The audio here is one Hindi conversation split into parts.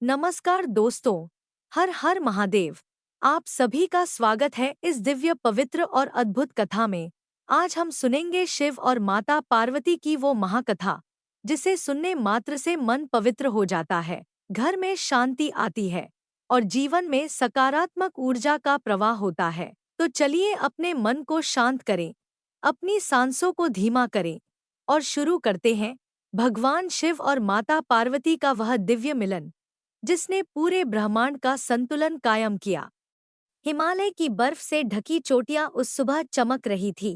नमस्कार दोस्तों, हर हर महादेव। आप सभी का स्वागत है इस दिव्य पवित्र और अद्भुत कथा में। आज हम सुनेंगे शिव और माता पार्वती की वो महाकथा जिसे सुनने मात्र से मन पवित्र हो जाता है, घर में शांति आती है और जीवन में सकारात्मक ऊर्जा का प्रवाह होता है। तो चलिए अपने मन को शांत करें, अपनी सांसों को धीमा करें और शुरू करते हैं भगवान शिव और माता पार्वती का वह दिव्य मिलन जिसने पूरे ब्रह्मांड का संतुलन कायम किया। हिमालय की बर्फ से ढकी चोटियां उस सुबह चमक रही थी।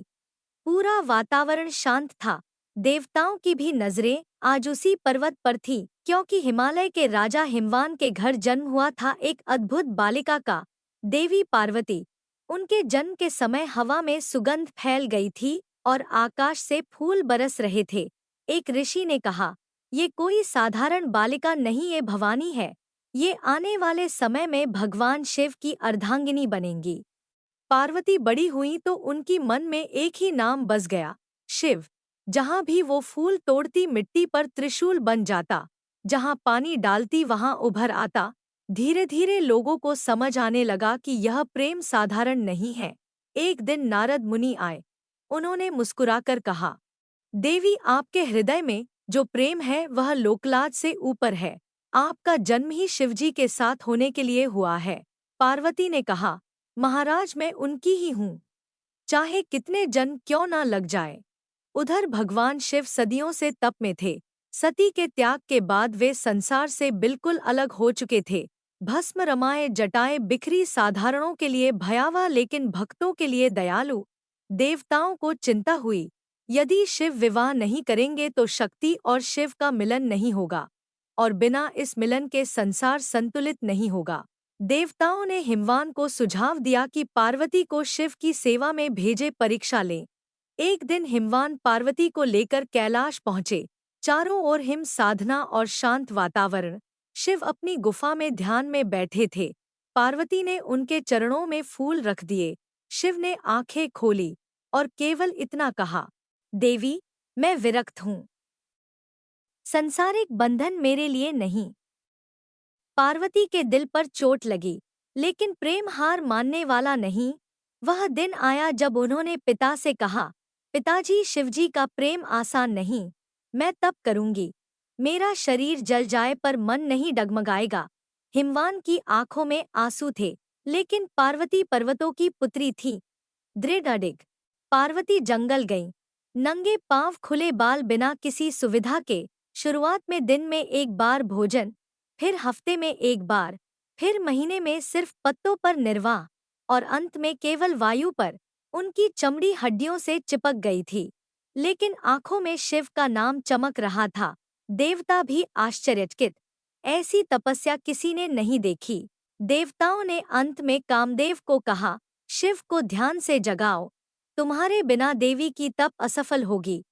पूरा वातावरण शांत था। देवताओं की भी नजरें आज उसी पर्वत पर थी, क्योंकि हिमालय के राजा हिमवान के घर जन्म हुआ था एक अद्भुत बालिका का, देवी पार्वती। उनके जन्म के समय हवा में सुगंध फैल गई थी और आकाश से फूल बरस रहे थे। एक ऋषि ने कहा, ये कोई साधारण बालिका नहीं, ये भवानी है। ये आने वाले समय में भगवान शिव की अर्धांगिनी बनेंगी। पार्वती बड़ी हुई तो उनकी मन में एक ही नाम बस गया, शिव। जहाँ भी वो फूल तोड़ती मिट्टी पर त्रिशूल बन जाता, जहाँ पानी डालती वहाँ उभर आता। धीरे धीरे लोगों को समझ आने लगा कि यह प्रेम साधारण नहीं है। एक दिन नारद मुनि आए। उन्होंने मुस्कुराकर कहा, देवी, आपके हृदय में जो प्रेम है वह लोकलाज से ऊपर है। आपका जन्म ही शिवजी के साथ होने के लिए हुआ है। पार्वती ने कहा, महाराज, मैं उनकी ही हूँ, चाहे कितने जन्म क्यों ना लग जाए। उधर भगवान शिव सदियों से तप में थे। सती के त्याग के बाद वे संसार से बिल्कुल अलग हो चुके थे। भस्म रमाए जटाएं बिखरी, साधारणों के लिए भयावह लेकिन भक्तों के लिए दयालु। देवताओं को चिंता हुई, यदि शिव विवाह नहीं करेंगे तो शक्ति और शिव का मिलन नहीं होगा, और बिना इस मिलन के संसार संतुलित नहीं होगा। देवताओं ने हिमवान को सुझाव दिया कि पार्वती को शिव की सेवा में भेजे, परीक्षा लें। एक दिन हिमवान पार्वती को लेकर कैलाश पहुंचे। चारों ओर हिम साधना और शांत वातावरण। शिव अपनी गुफा में ध्यान में बैठे थे। पार्वती ने उनके चरणों में फूल रख दिए। शिव ने आंखें खोली और केवल इतना कहा, देवी, मैं विरक्त हूँ। संसारिक बंधन मेरे लिए नहीं। पार्वती के दिल पर चोट लगी, लेकिन प्रेम हार मानने वाला नहीं। वह दिन आया जब उन्होंने पिता से कहा, पिताजी, शिवजी का प्रेम आसान नहीं। मैं तप करूंगी, मेरा शरीर जल जाए पर मन नहीं डगमगाएगा। हिमवान की आंखों में आंसू थे, लेकिन पार्वती पर्वतों की पुत्री थी। दृढ़ अडिग पार्वती जंगल गई, नंगे पांव, खुले बाल, बिना किसी सुविधा के। शुरुआत में दिन में एक बार भोजन, फिर हफ्ते में एक बार, फिर महीने में सिर्फ पत्तों पर निर्वाह, और अंत में केवल वायु पर। उनकी चमड़ी हड्डियों से चिपक गई थी, लेकिन आंखों में शिव का नाम चमक रहा था। देवता भी आश्चर्यचकित, ऐसी तपस्या किसी ने नहीं देखी। देवताओं ने अंत में कामदेव को कहा, शिव को ध्यान से जगाओ, तुम्हारे बिना देवी की तप असफल होगी।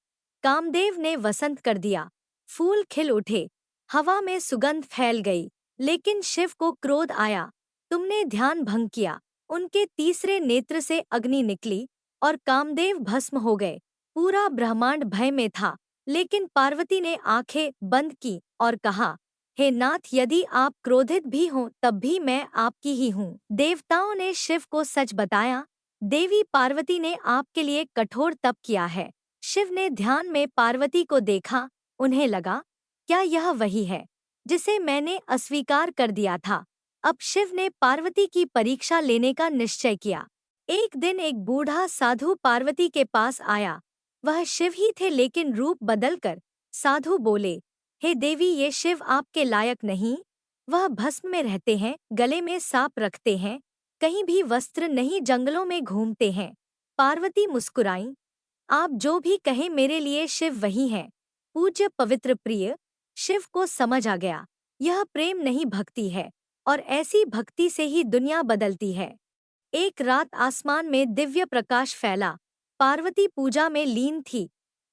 कामदेव ने वसंत कर दिया, फूल खिल उठे, हवा में सुगंध फैल गई। लेकिन शिव को क्रोध आया, तुमने ध्यान भंग किया। उनके तीसरे नेत्र से अग्नि निकली और कामदेव भस्म हो गए। पूरा ब्रह्मांड भय में था, लेकिन पार्वती ने आंखें बंद की और कहा, हे नाथ, यदि आप क्रोधित भी हों तब भी मैं आपकी ही हूँ। देवताओं ने शिव को सच बताया, देवी पार्वती ने आपके लिए कठोर तप किया है। शिव ने ध्यान में पार्वती को देखा। उन्हें लगा, क्या यह वही है जिसे मैंने अस्वीकार कर दिया था। अब शिव ने पार्वती की परीक्षा लेने का निश्चय किया। एक दिन एक बूढ़ा साधु पार्वती के पास आया। वह शिव ही थे, लेकिन रूप बदलकर। साधु बोले, हे देवी, ये शिव आपके लायक नहीं। वह भस्म में रहते हैं, गले में सांप रखते हैं, कहीं भी वस्त्र नहीं, जंगलों में घूमते हैं। पार्वती मुस्कुराई, आप जो भी कहें, मेरे लिए शिव वही हैं। पूज्य पवित्र प्रिय। शिव को समझ आ गया, यह प्रेम नहीं, भक्ति है, और ऐसी भक्ति से ही दुनिया बदलती है। एक रात आसमान में दिव्य प्रकाश फैला। पार्वती पूजा में लीन थी।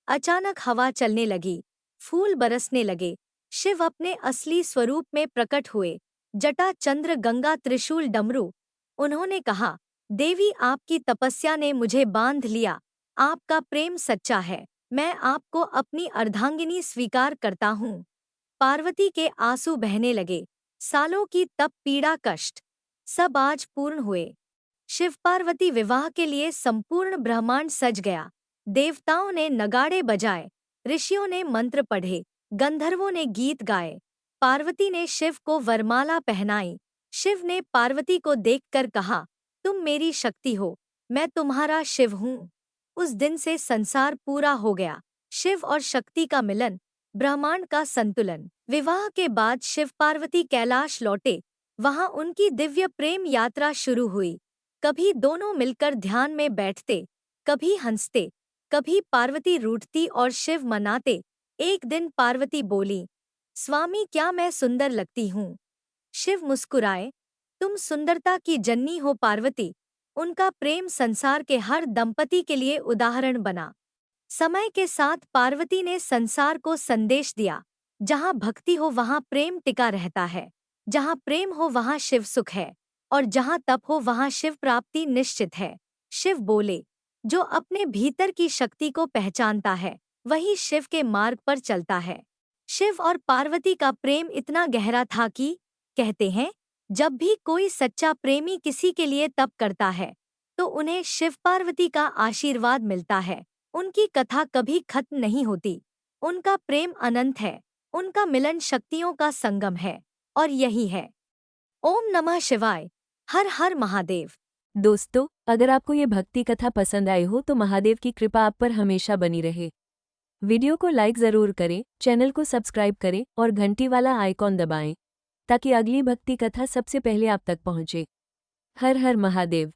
अचानक हवा चलने लगी, फूल बरसने लगे। शिव अपने असली स्वरूप में प्रकट हुए, जटा, चंद्र, गंगा, त्रिशूल, डमरू। उन्होंने कहा, देवी, आपकी तपस्या ने मुझे बांध लिया। आपका प्रेम सच्चा है, मैं आपको अपनी अर्धांगिनी स्वीकार करता हूँ। पार्वती के आंसू बहने लगे, सालों की तप पीड़ा कष्ट सब आज पूर्ण हुए। शिव पार्वती विवाह के लिए संपूर्ण ब्रह्मांड सज गया। देवताओं ने नगाड़े बजाए, ऋषियों ने मंत्र पढ़े, गंधर्वों ने गीत गाए। पार्वती ने शिव को वरमाला पहनाई। शिव ने पार्वती को देखकर कहा, तुम मेरी शक्ति हो, मैं तुम्हारा शिव हूँ। उस दिन से संसार पूरा हो गया। शिव और शक्ति का मिलन, ब्रह्मांड का संतुलन। विवाह के बाद शिव पार्वती कैलाश लौटे। वहां उनकी दिव्य प्रेम यात्रा शुरू हुई। कभी दोनों मिलकर ध्यान में बैठते, कभी हंसते, कभी पार्वती रूठती और शिव मनाते। एक दिन पार्वती बोली, स्वामी क्या मैं सुंदर लगती हूँ? शिव मुस्कुराए, तुम सुंदरता की जननी हो पार्वती। उनका प्रेम संसार के हर दंपति के लिए उदाहरण बना। समय के साथ पार्वती ने संसार को संदेश दिया, जहाँ भक्ति हो वहाँ प्रेम टिका रहता है, जहाँ प्रेम हो वहाँ शिव सुख है, और जहाँ तप हो वहाँ शिव प्राप्ति निश्चित है। शिव बोले, जो अपने भीतर की शक्ति को पहचानता है वही शिव के मार्ग पर चलता है। शिव और पार्वती का प्रेम इतना गहरा था कि कहते हैं, जब भी कोई सच्चा प्रेमी किसी के लिए तप करता है तो उन्हें शिव पार्वती का आशीर्वाद मिलता है। उनकी कथा कभी खत्म नहीं होती। उनका प्रेम अनंत है। उनका मिलन शक्तियों का संगम है, और यही है। ओम नमः शिवाय। हर हर महादेव। दोस्तों, अगर आपको ये भक्ति कथा पसंद आई हो तो महादेव की कृपा आप पर हमेशा बनी रहे। वीडियो को लाइक जरूर करें, चैनल को सब्सक्राइब करें और घंटी वाला आइकॉन दबाएं ताकि अगली भक्ति कथा सबसे पहले आप तक पहुंचे। हर हर महादेव।